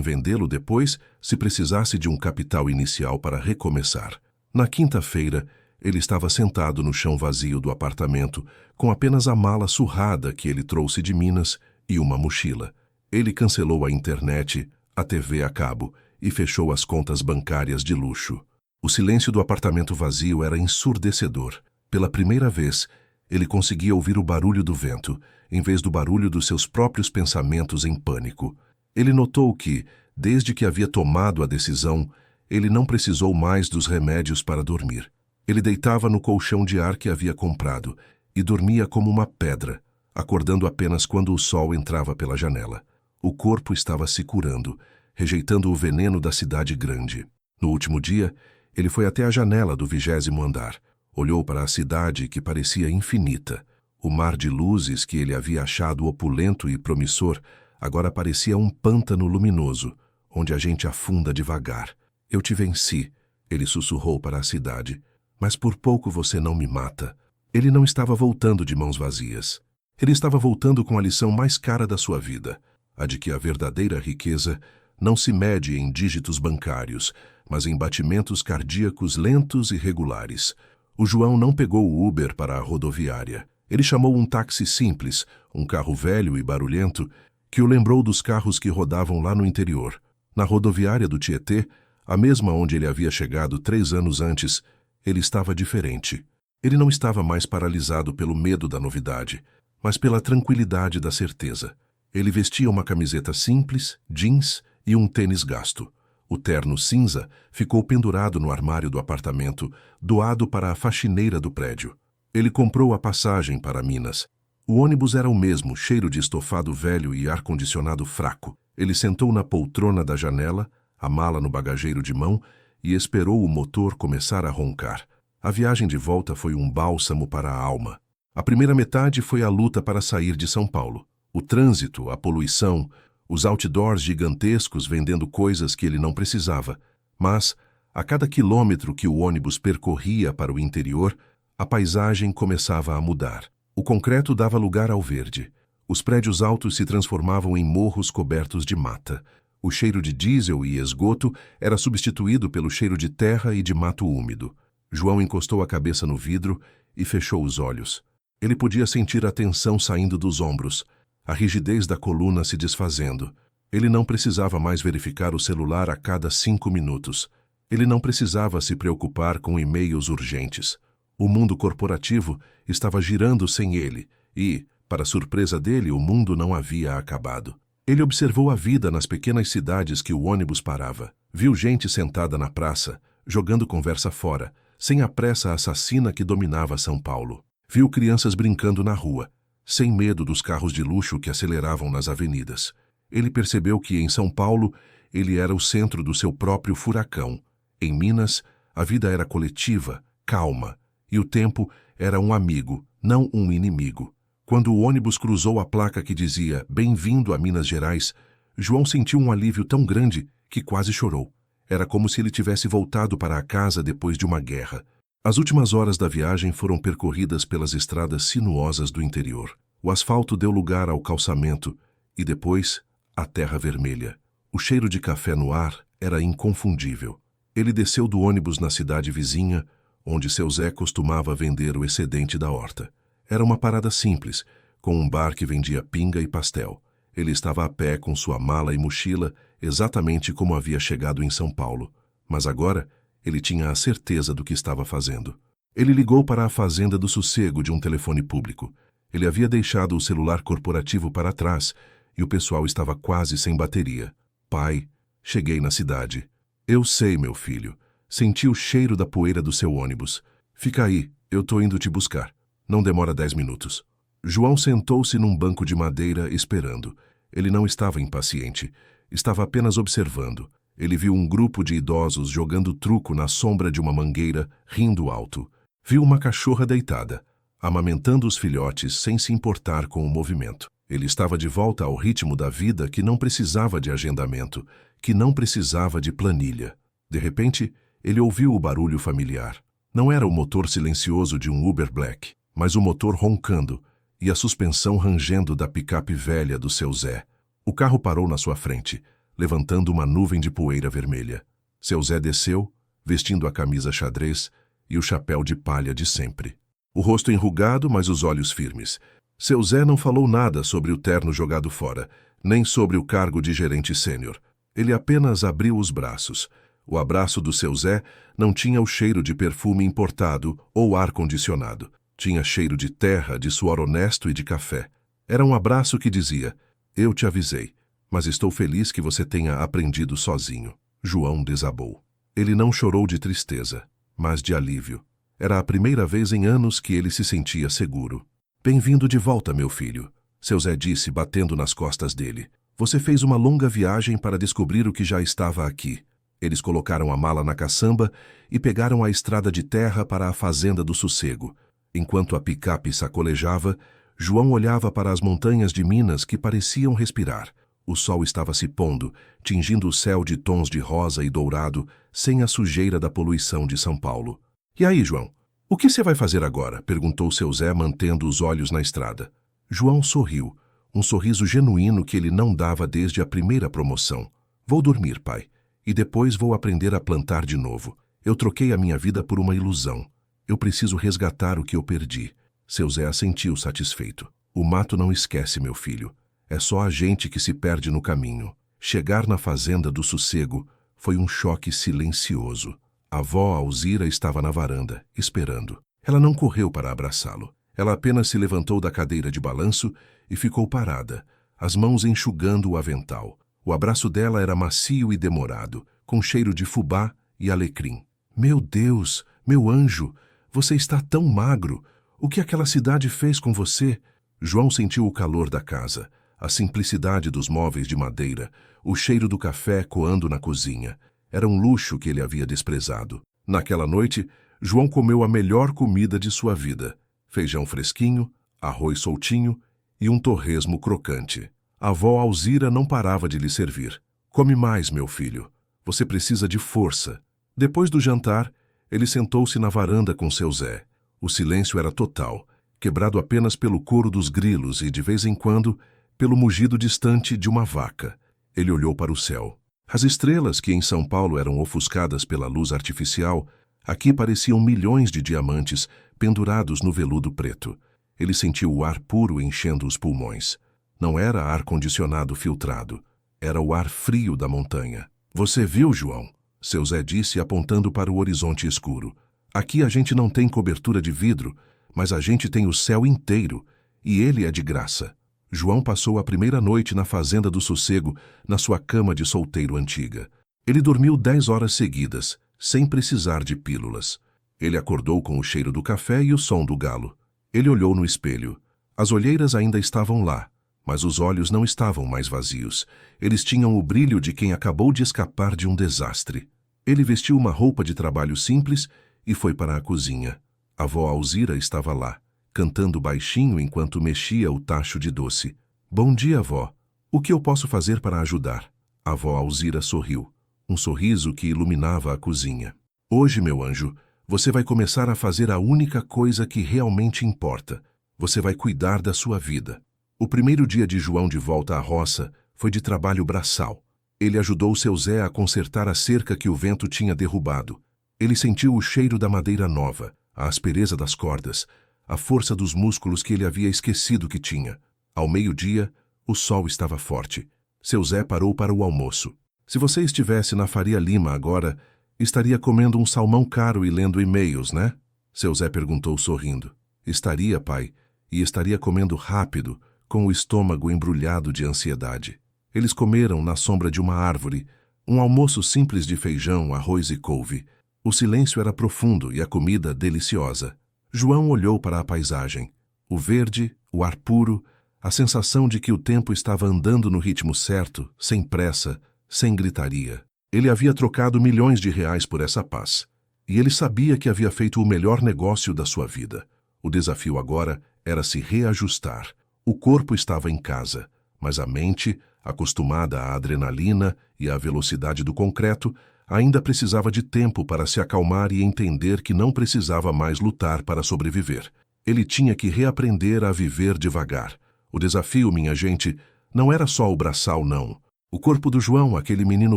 Speaker 1: vendê-lo depois, se precisasse de um capital inicial para recomeçar. Na quinta-feira, ele estava sentado no chão vazio do apartamento, com apenas a mala surrada que ele trouxe de Minas e uma mochila. Ele cancelou a internet, a TV a cabo e fechou as contas bancárias de luxo. O silêncio do apartamento vazio era ensurdecedor. Pela primeira vez, ele conseguia ouvir o barulho do vento, em vez do barulho dos seus próprios pensamentos em pânico. Ele notou que, desde que havia tomado a decisão, ele não precisou mais dos remédios para dormir. Ele deitava no colchão de ar que havia comprado e dormia como uma pedra, acordando apenas quando o sol entrava pela janela. O corpo estava se curando, rejeitando o veneno da cidade grande. No último dia, ele foi até a janela do 20º andar. Olhou para a cidade que parecia infinita. O mar de luzes que ele havia achado opulento e promissor agora parecia um pântano luminoso, onde a gente afunda devagar. Eu te venci, ele sussurrou para a cidade, mas por pouco você não me mata. Ele não estava voltando de mãos vazias. Ele estava voltando com a lição mais cara da sua vida, a de que a verdadeira riqueza não se mede em dígitos bancários, mas em batimentos cardíacos lentos e regulares. O João não pegou o Uber para a rodoviária. Ele chamou um táxi simples, um carro velho e barulhento, que o lembrou dos carros que rodavam lá no interior. Na rodoviária do Tietê, a mesma onde ele havia chegado 3 anos antes, ele estava diferente. Ele não estava mais paralisado pelo medo da novidade, mas pela tranquilidade da certeza. Ele vestia uma camiseta simples, jeans e um tênis gasto. O terno cinza ficou pendurado no armário do apartamento, doado para a faxineira do prédio. Ele comprou a passagem para Minas. O ônibus era o mesmo, cheiro de estofado velho e ar-condicionado fraco. Ele sentou na poltrona da janela, a mala no bagageiro de mão, e esperou o motor começar a roncar. A viagem de volta foi um bálsamo para a alma. A primeira metade foi a luta para sair de São Paulo. O trânsito, a poluição, os outdoors gigantescos vendendo coisas que ele não precisava. Mas, a cada quilômetro que o ônibus percorria para o interior, a paisagem começava a mudar. O concreto dava lugar ao verde. Os prédios altos se transformavam em morros cobertos de mata. O cheiro de diesel e esgoto era substituído pelo cheiro de terra e de mato úmido. João encostou a cabeça no vidro e fechou os olhos. Ele podia sentir a tensão saindo dos ombros, a rigidez da coluna se desfazendo. Ele não precisava mais verificar o celular a cada 5 minutos. Ele não precisava se preocupar com e-mails urgentes. O mundo corporativo estava girando sem ele e, para surpresa dele, o mundo não havia acabado. Ele observou a vida nas pequenas cidades que o ônibus parava. Viu gente sentada na praça, jogando conversa fora, sem a pressa assassina que dominava São Paulo. Viu crianças brincando na rua, sem medo dos carros de luxo que aceleravam nas avenidas. Ele percebeu que, em São Paulo, ele era o centro do seu próprio furacão. Em Minas, a vida era coletiva, calma, e o tempo era um amigo, não um inimigo. Quando o ônibus cruzou a placa que dizia "Bem-vindo a Minas Gerais", João sentiu um alívio tão grande que quase chorou. Era como se ele tivesse voltado para a casa depois de uma guerra. As últimas horas da viagem foram percorridas pelas estradas sinuosas do interior. O asfalto deu lugar ao calçamento e depois à terra vermelha. O cheiro de café no ar era inconfundível. Ele desceu do ônibus na cidade vizinha, onde seu Zé costumava vender o excedente da horta. Era uma parada simples, com um bar que vendia pinga e pastel. Ele estava a pé com sua mala e mochila, exatamente como havia chegado em São Paulo. Mas agora, ele tinha a certeza do que estava fazendo. Ele ligou para a Fazenda do Sossego de um telefone público. Ele havia deixado o celular corporativo para trás e o pessoal estava quase sem bateria. "Pai, cheguei na cidade." "Eu sei, meu filho. Senti o cheiro da poeira do seu ônibus. Fica aí, eu tô indo te buscar. Não demora 10 minutos." João sentou-se num banco de madeira esperando. Ele não estava impaciente. Estava apenas observando. Ele viu um grupo de idosos jogando truco na sombra de uma mangueira, rindo alto. Viu uma cachorra deitada, amamentando os filhotes sem se importar com o movimento. Ele estava de volta ao ritmo da vida que não precisava de agendamento, que não precisava de planilha. De repente, ele ouviu o barulho familiar. Não era o motor silencioso de um Uber Black, mas o motor roncando e a suspensão rangendo da picape velha do seu Zé. O carro parou na sua frente, levantando uma nuvem de poeira vermelha. Seu Zé desceu, vestindo a camisa xadrez e o chapéu de palha de sempre. O rosto enrugado, mas os olhos firmes. Seu Zé não falou nada sobre o terno jogado fora, nem sobre o cargo de gerente sênior. Ele apenas abriu os braços. O abraço do seu Zé não tinha o cheiro de perfume importado ou ar-condicionado. Tinha cheiro de terra, de suor honesto e de café. Era um abraço que dizia: eu te avisei, mas estou feliz que você tenha aprendido sozinho. João desabou. Ele não chorou de tristeza, mas de alívio. Era a primeira vez em anos que ele se sentia seguro. Bem-vindo de volta, meu filho, seu Zé disse, batendo nas costas dele. Você fez uma longa viagem para descobrir o que já estava aqui. Eles colocaram a mala na caçamba e pegaram a estrada de terra para a Fazenda do Sossego. Enquanto a picape sacolejava, João olhava para as montanhas de Minas que pareciam respirar. O sol estava se pondo, tingindo o céu de tons de rosa e dourado, sem a sujeira da poluição de São Paulo. E aí, João? O que você vai fazer agora? Perguntou seu Zé, mantendo os olhos na estrada. João sorriu, um sorriso genuíno que ele não dava desde a primeira promoção. Vou dormir, pai, e depois vou aprender a plantar de novo. Eu troquei a minha vida por uma ilusão. Eu preciso resgatar o que eu perdi. Seu Zé assentiu satisfeito. O mato não esquece, meu filho. É só a gente que se perde no caminho. Chegar na Fazenda do Sossego foi um choque silencioso. A avó Alzira estava na varanda, esperando. Ela não correu para abraçá-lo. Ela apenas se levantou da cadeira de balanço e ficou parada, as mãos enxugando o avental. O abraço dela era macio e demorado, com cheiro de fubá e alecrim. Meu Deus, meu anjo, você está tão magro. O que aquela cidade fez com você? João sentiu o calor da casa, a simplicidade dos móveis de madeira, o cheiro do café coando na cozinha. Era um luxo que ele havia desprezado. Naquela noite, João comeu a melhor comida de sua vida. Feijão fresquinho, arroz soltinho e um torresmo crocante. A avó Alzira não parava de lhe servir. Come mais, meu filho. Você precisa de força. Depois do jantar, ele sentou-se na varanda com seu Zé. O silêncio era total, quebrado apenas pelo coro dos grilos e, de vez em quando, pelo mugido distante de uma vaca. Ele olhou para o céu. As estrelas, que em São Paulo eram ofuscadas pela luz artificial, aqui pareciam milhões de diamantes pendurados no veludo preto. Ele sentiu o ar puro enchendo os pulmões. Não era ar-condicionado filtrado. Era o ar frio da montanha. Você viu, João? Seu Zé disse, apontando para o horizonte escuro. Aqui a gente não tem cobertura de vidro, mas a gente tem o céu inteiro, e ele é de graça. João passou a primeira noite na Fazenda do Sossego, na sua cama de solteiro antiga. Ele dormiu 10 horas seguidas, sem precisar de pílulas. Ele acordou com o cheiro do café e o som do galo. Ele olhou no espelho. As olheiras ainda estavam lá, mas os olhos não estavam mais vazios. Eles tinham o brilho de quem acabou de escapar de um desastre. Ele vestiu uma roupa de trabalho simples e foi para a cozinha. A avó Alzira estava lá, cantando baixinho enquanto mexia o tacho de doce. Bom dia, avó. O que eu posso fazer para ajudar? A avó Alzira sorriu, um sorriso que iluminava a cozinha. Hoje, meu anjo, você vai começar a fazer a única coisa que realmente importa. Você vai cuidar da sua vida. O primeiro dia de João de volta à roça foi de trabalho braçal. Ele ajudou seu Zé a consertar a cerca que o vento tinha derrubado. Ele sentiu o cheiro da madeira nova, a aspereza das cordas, a força dos músculos que ele havia esquecido que tinha. Ao meio-dia, o sol estava forte. Seu Zé parou para o almoço. Se você estivesse na Faria Lima agora, estaria comendo um salmão caro e lendo e-mails, né? Seu Zé perguntou sorrindo. Estaria, pai, e estaria comendo rápido, com o estômago embrulhado de ansiedade. Eles comeram na sombra de uma árvore, um almoço simples de feijão, arroz e couve. O silêncio era profundo e a comida deliciosa. João olhou para a paisagem. O verde, o ar puro, a sensação de que o tempo estava andando no ritmo certo, sem pressa, sem gritaria. Ele havia trocado milhões de reais por essa paz. E ele sabia que havia feito o melhor negócio da sua vida. O desafio agora era se reajustar. O corpo estava em casa, mas a mente, acostumada à adrenalina e à velocidade do concreto, Ainda precisava de tempo para se acalmar e entender que não precisava mais lutar para sobreviver. Ele tinha que reaprender a viver devagar. O desafio, minha gente, não era só o braçal, não. O corpo do João, aquele menino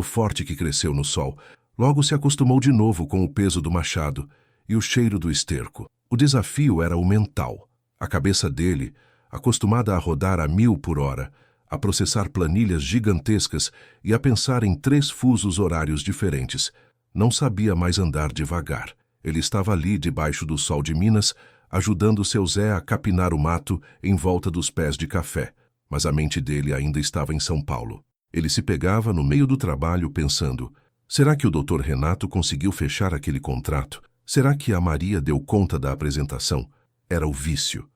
Speaker 1: forte que cresceu no sol, logo se acostumou de novo com o peso do machado e o cheiro do esterco. O desafio era o mental. A cabeça dele, acostumada a rodar a 1000 por hora, a processar planilhas gigantescas e a pensar em 3 fusos horários diferentes, não sabia mais andar devagar. Ele estava ali, debaixo do sol de Minas, ajudando seu Zé a capinar o mato em volta dos pés de café, mas a mente dele ainda estava em São Paulo. Ele se pegava no meio do trabalho pensando: será que o Dr. Renato conseguiu fechar aquele contrato? Será que a Maria deu conta da apresentação? Era o vício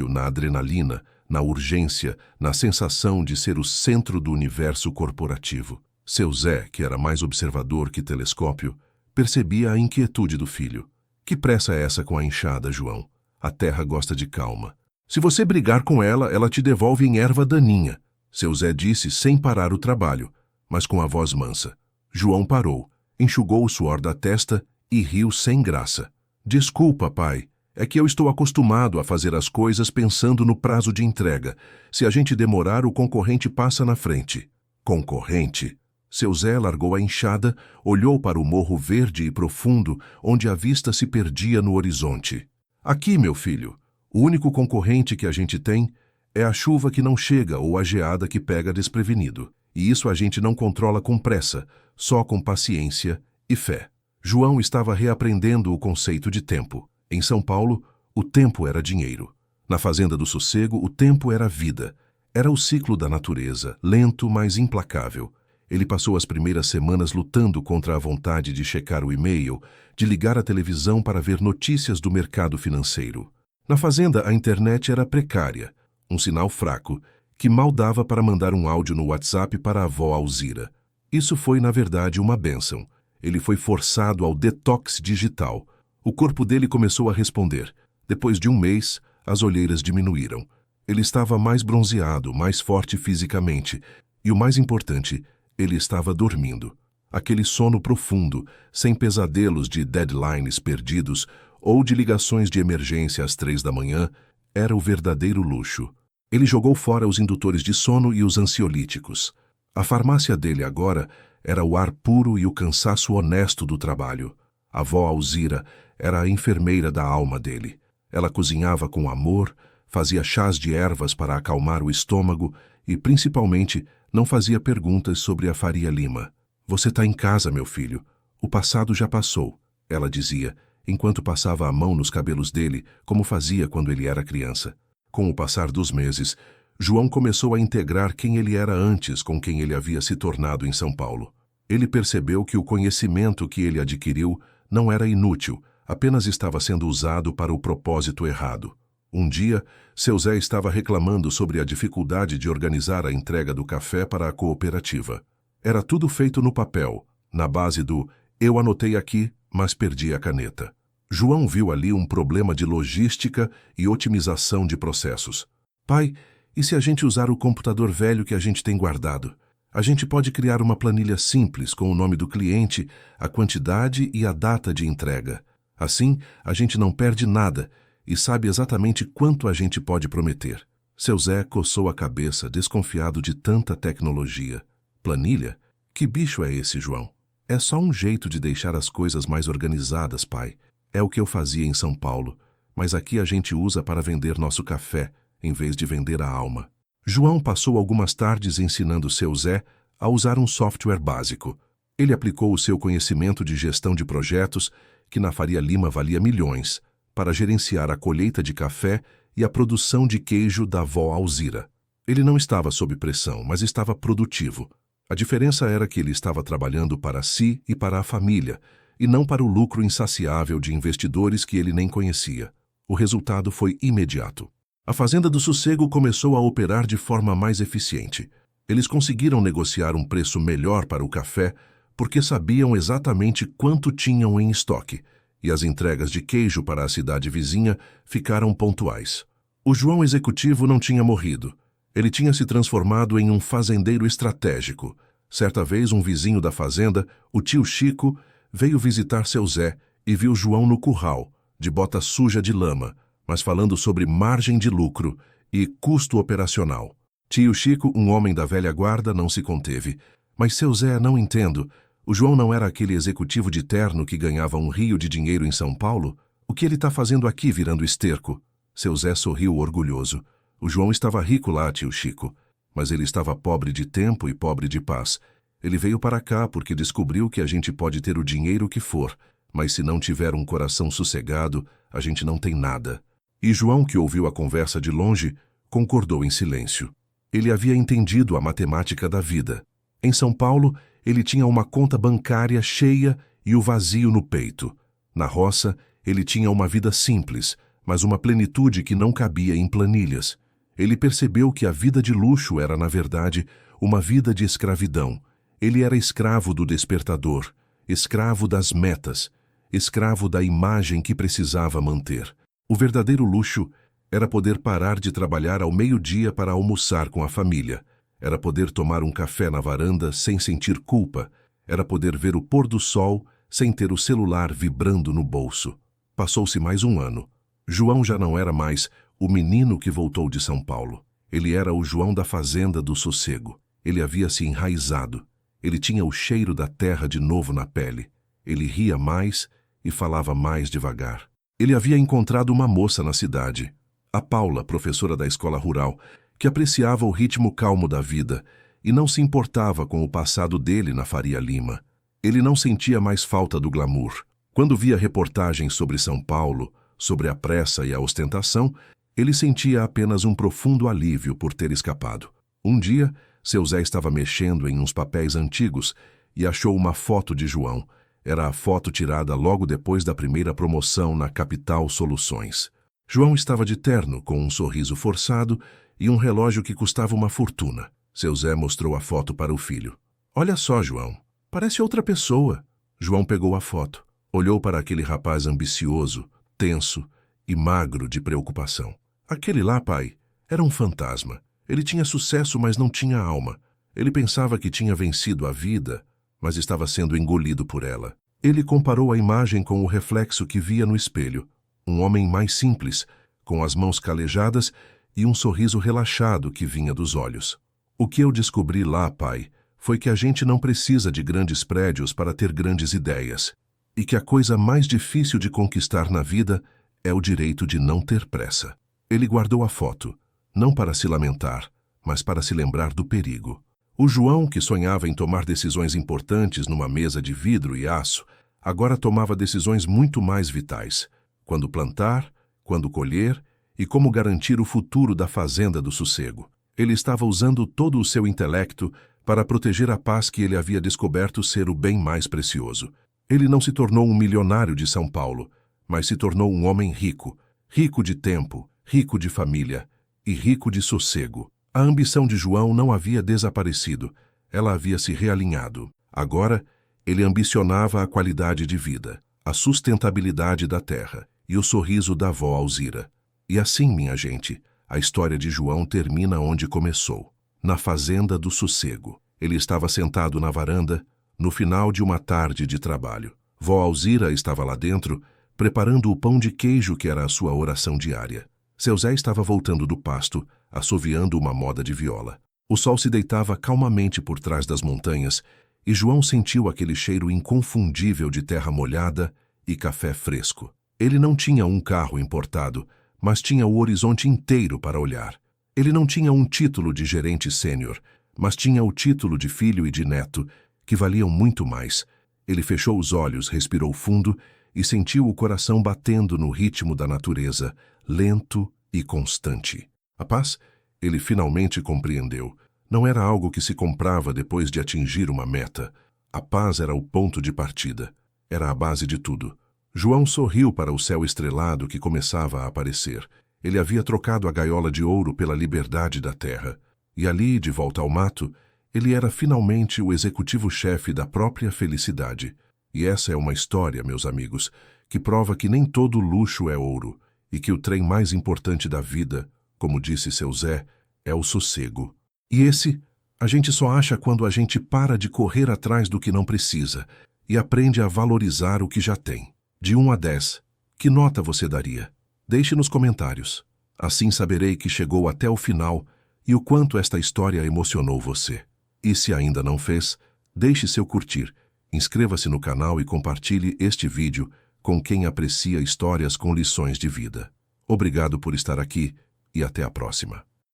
Speaker 1: na adrenalina, na urgência, na sensação de ser o centro do universo corporativo. Seu Zé, que era mais observador que telescópio, percebia a inquietude do filho. Que pressa é essa com a enxada, João? A terra gosta de calma. Se você brigar com ela, ela te devolve em erva daninha, seu Zé disse sem parar o trabalho, mas com a voz mansa. João parou, enxugou o suor da testa e riu sem graça. Desculpa, pai. É que eu estou acostumado a fazer as coisas pensando no prazo de entrega. Se a gente demorar, o concorrente passa na frente. Concorrente? Seu Zé largou a enxada, olhou para o morro verde e profundo, onde a vista se perdia no horizonte. Aqui, meu filho, o único concorrente que a gente tem é a chuva que não chega ou a geada que pega desprevenido. E isso a gente não controla com pressa, só com paciência e fé. João estava reaprendendo o conceito de tempo. Em São Paulo, o tempo era dinheiro. Na Fazenda do Sossego, o tempo era vida. Era o ciclo da natureza, lento, mas implacável. Ele passou as primeiras semanas lutando contra a vontade de checar o e-mail, de ligar a televisão para ver notícias do mercado financeiro. Na Fazenda, a internet era precária, um sinal fraco, que mal dava para mandar um áudio no WhatsApp para a avó Alzira. Isso foi, na verdade, uma bênção. Ele foi forçado ao detox digital. O corpo dele começou a responder. Depois de um mês, as olheiras diminuíram. Ele estava mais bronzeado, mais forte fisicamente. E o mais importante, ele estava dormindo. Aquele sono profundo, sem pesadelos de deadlines perdidos ou de ligações de emergência às 3 da manhã, era o verdadeiro luxo. Ele jogou fora os indutores de sono e os ansiolíticos. A farmácia dele agora era o ar puro e o cansaço honesto do trabalho. A avó Alzira era a enfermeira da alma dele. Ela cozinhava com amor, fazia chás de ervas para acalmar o estômago e, principalmente, não fazia perguntas sobre a Faria Lima. Você está em casa, meu filho. O passado já passou, ela dizia, enquanto passava a mão nos cabelos dele, como fazia quando ele era criança. Com o passar dos meses, João começou a integrar quem ele era antes com quem ele havia se tornado em São Paulo. Ele percebeu que o conhecimento que ele adquiriu não era inútil, apenas estava sendo usado para o propósito errado. Um dia, seu Zé estava reclamando sobre a dificuldade de organizar a entrega do café para a cooperativa. Era tudo feito no papel, na base do "eu anotei aqui, mas perdi a caneta". João viu ali um problema de logística e otimização de processos. Pai, e se a gente usar o computador velho que a gente tem guardado? A gente pode criar uma planilha simples com o nome do cliente, a quantidade e a data de entrega. Assim, a gente não perde nada e sabe exatamente quanto a gente pode prometer. Seu Zé coçou a cabeça, desconfiado de tanta tecnologia. Planilha? Que bicho é esse, João? É só um jeito de deixar as coisas mais organizadas, pai. É o que eu fazia em São Paulo, mas aqui a gente usa para vender nosso café, em vez de vender a alma. João passou algumas tardes ensinando seu Zé a usar um software básico. Ele aplicou o seu conhecimento de gestão de projetos, que na Faria Lima valia milhões, para gerenciar a colheita de café e a produção de queijo da avó Alzira. Ele não estava sob pressão, mas estava produtivo. A diferença era que ele estava trabalhando para si e para a família, e não para o lucro insaciável de investidores que ele nem conhecia. O resultado foi imediato. A Fazenda do Sossego começou a operar de forma mais eficiente. Eles conseguiram negociar um preço melhor para o café porque sabiam exatamente quanto tinham em estoque, e as entregas de queijo para a cidade vizinha ficaram pontuais. O João executivo não tinha morrido. Ele tinha se transformado em um fazendeiro estratégico. Certa vez, um vizinho da fazenda, o tio Chico, veio visitar seu Zé e viu João no curral, de bota suja de lama, mas falando sobre margem de lucro e custo operacional. Tio Chico, um homem da velha guarda, não se conteve. Mas seu Zé, não entendo. O João não era aquele executivo de terno que ganhava um rio de dinheiro em São Paulo? O que ele está fazendo aqui virando esterco? Seu Zé sorriu orgulhoso. O João estava rico lá, tio Chico. Mas ele estava pobre de tempo e pobre de paz. Ele veio para cá porque descobriu que a gente pode ter o dinheiro que for, mas se não tiver um coração sossegado, a gente não tem nada. E João, que ouviu a conversa de longe, concordou em silêncio. Ele havia entendido a matemática da vida. Em São Paulo, ele tinha uma conta bancária cheia e o vazio no peito. Na roça, ele tinha uma vida simples, mas uma plenitude que não cabia em planilhas. Ele percebeu que a vida de luxo era, na verdade, uma vida de escravidão. Ele era escravo do despertador, escravo das metas, escravo da imagem que precisava manter. O verdadeiro luxo era poder parar de trabalhar ao meio-dia para almoçar com a família. Era poder tomar um café na varanda sem sentir culpa. Era poder ver o pôr do sol sem ter o celular vibrando no bolso. Passou-se mais um ano. João já não era mais o menino que voltou de São Paulo. Ele era o João da fazenda do sossego. Ele havia se enraizado. Ele tinha o cheiro da terra de novo na pele. Ele ria mais e falava mais devagar. Ele havia encontrado uma moça na cidade, a Paula, professora da escola rural, que apreciava o ritmo calmo da vida e não se importava com o passado dele na Faria Lima. Ele não sentia mais falta do glamour. Quando via reportagens sobre São Paulo, sobre a pressa e a ostentação, ele sentia apenas um profundo alívio por ter escapado. Um dia, seu Zé estava mexendo em uns papéis antigos e achou uma foto de João. Era a foto tirada logo depois da primeira promoção na Capital Soluções. João estava de terno, com um sorriso forçado e um relógio que custava uma fortuna. Seu Zé mostrou a foto para o filho. "Olha só, João, parece outra pessoa." João pegou a foto, olhou para aquele rapaz ambicioso, tenso e magro de preocupação. "Aquele lá, pai, era um fantasma. Ele tinha sucesso, mas não tinha alma. Ele pensava que tinha vencido a vida, mas estava sendo engolido por ela." Ele comparou a imagem com o reflexo que via no espelho. Um homem mais simples, com as mãos calejadas e um sorriso relaxado que vinha dos olhos. "O que eu descobri lá, pai, foi que a gente não precisa de grandes prédios para ter grandes ideias, e que a coisa mais difícil de conquistar na vida é o direito de não ter pressa." Ele guardou a foto, não para se lamentar, mas para se lembrar do perigo. O João, que sonhava em tomar decisões importantes numa mesa de vidro e aço, agora tomava decisões muito mais vitais. Quando plantar, quando colher e como garantir o futuro da fazenda do sossego. Ele estava usando todo o seu intelecto para proteger a paz que ele havia descoberto ser o bem mais precioso. Ele não se tornou um milionário de São Paulo, mas se tornou um homem rico, rico de tempo, rico de família e rico de sossego. A ambição de João não havia desaparecido, ela havia se realinhado. Agora, ele ambicionava a qualidade de vida, a sustentabilidade da terra e o sorriso da avó Alzira. E assim, minha gente, a história de João termina onde começou, na fazenda do sossego. Ele estava sentado na varanda, no final de uma tarde de trabalho. Vó Alzira estava lá dentro, preparando o pão de queijo que era a sua oração diária. Seu Zé estava voltando do pasto, assoviando uma moda de viola. O sol se deitava calmamente por trás das montanhas e João sentiu aquele cheiro inconfundível de terra molhada e café fresco. Ele não tinha um carro importado, mas tinha o horizonte inteiro para olhar. Ele não tinha um título de gerente sênior, mas tinha o título de filho e de neto, que valiam muito mais. Ele fechou os olhos, respirou fundo e sentiu o coração batendo no ritmo da natureza, lento e constante. A paz, ele finalmente compreendeu, não era algo que se comprava depois de atingir uma meta. A paz era o ponto de partida, era a base de tudo. João sorriu para o céu estrelado que começava a aparecer. Ele havia trocado a gaiola de ouro pela liberdade da terra. E ali, de volta ao mato, ele era finalmente o executivo-chefe da própria felicidade. E essa é uma história, meus amigos, que prova que nem todo luxo é ouro e que o trem mais importante da vida, como disse seu Zé, é o sossego. E esse A gente só acha quando a gente para de correr atrás do que não precisa e aprende a valorizar o que já tem. De 1 a 10, que nota você daria? Deixe nos comentários. Assim saberei que chegou até o final e o quanto esta história emocionou você. E se ainda não fez, deixe seu curtir, inscreva-se no canal e compartilhe este vídeo com quem aprecia histórias com lições de vida. Obrigado por estar aqui e até a próxima.